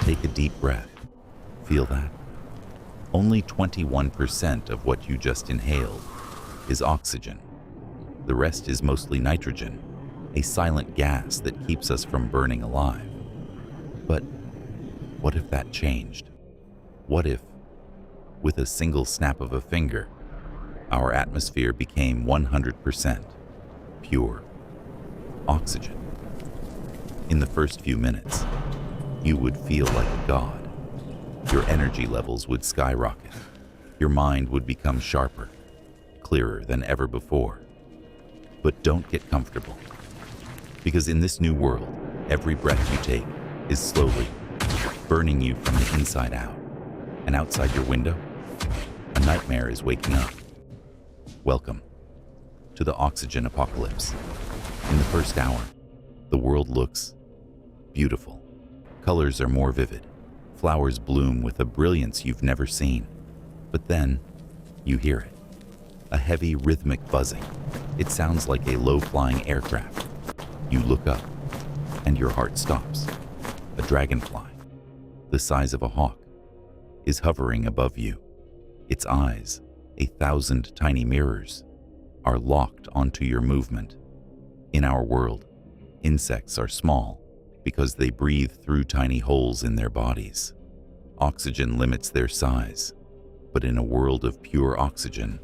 Take a deep breath. Feel that? Only 21% of what you just inhaled is oxygen. The rest is mostly nitrogen, a silent gas that keeps us from burning alive. But what if that changed? What if, with a single snap of a finger, our atmosphere became 100% pure oxygen? In the first few minutes, you would feel like a god. Your energy levels would skyrocket. Your mind would become sharper, clearer than ever before. But don't get comfortable, because in this new world, every breath you take is slowly burning you from the inside out. And outside your window, a nightmare is waking up. Welcome to the oxygen apocalypse. In the first hour, the world looks beautiful. Colors are more vivid. Flowers bloom with a brilliance you've never seen. But then, you hear it. A heavy, rhythmic buzzing. It sounds like a low-flying aircraft. You look up, and your heart stops. A dragonfly, the size of a hawk, is hovering above you. Its eyes, 1,000 tiny mirrors, are locked onto your movement. In our world, insects are small because they breathe through tiny holes in their bodies. Oxygen limits their size, but in a world of pure oxygen,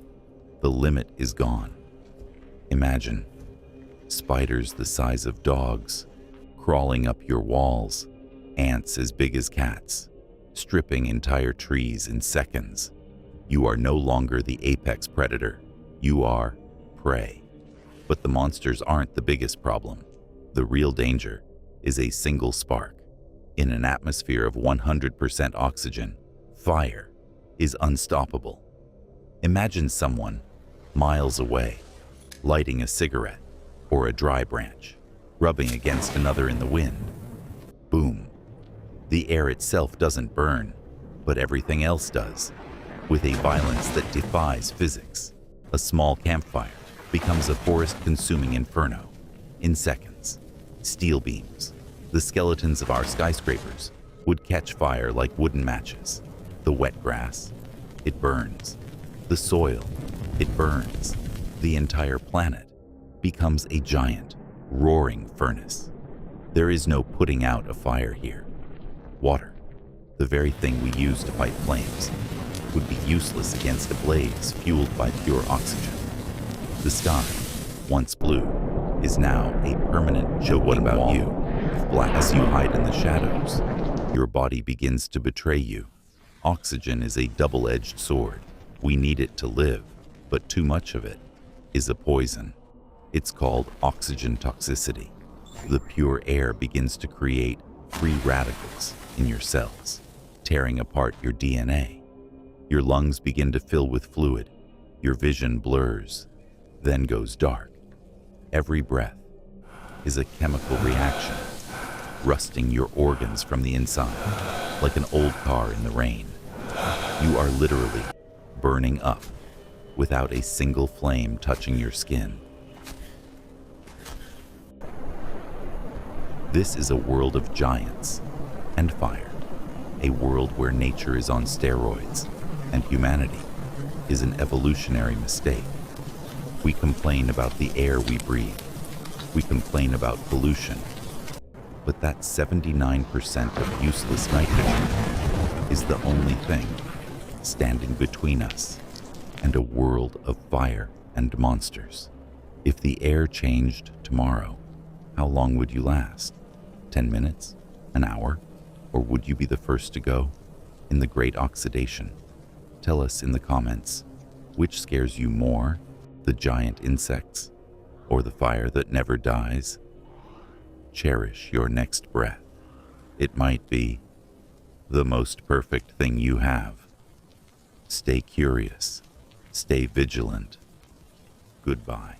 the limit is gone. Imagine spiders the size of dogs, crawling up your walls, ants as big as cats, stripping entire trees in seconds. You are no longer the apex predator. You are prey. But the monsters aren't the biggest problem. The real danger is a single spark. In an atmosphere of 100% oxygen, fire is unstoppable. Imagine someone miles away, lighting a cigarette or a dry branch, rubbing against another in the wind. Boom. The air itself doesn't burn, but everything else does, with a violence that defies physics. A small campfire becomes a forest-consuming inferno in seconds. Steel beams, the skeletons of our skyscrapers, would catch fire like wooden matches. The wet grass, it burns. The soil, it burns. The entire planet becomes a giant, roaring furnace. There is no putting out a fire here. Water, the very thing we use to fight flames, would be useless against a blaze fueled by pure oxygen. The sky, once blue, is now a permanent choking wall. What about you? If black as you hide in the shadows, your body begins to betray you. Oxygen is a double-edged sword. We need it to live, but too much of it is a poison. It's called oxygen toxicity. The pure air begins to create free radicals in your cells, tearing apart your DNA. Your lungs begin to fill with fluid. Your vision blurs, then goes dark. Every breath is a chemical reaction, rusting your organs from the inside, like an old car in the rain. You are literally burning up without a single flame touching your skin. This is a world of giants and fire, a world where nature is on steroids and humanity is an evolutionary mistake. We complain about the air we breathe. We complain about pollution. But that 79% of useless nitrogen is the only thing standing between us and a world of fire and monsters. If the air changed tomorrow, how long would you last? 10 minutes? An hour? Or would you be the first to go in the great oxidation? Tell us in the comments, which scares you more, the giant insects or the fire that never dies? Cherish your next breath. It might be the most perfect thing you have. Stay curious. Stay vigilant. Goodbye.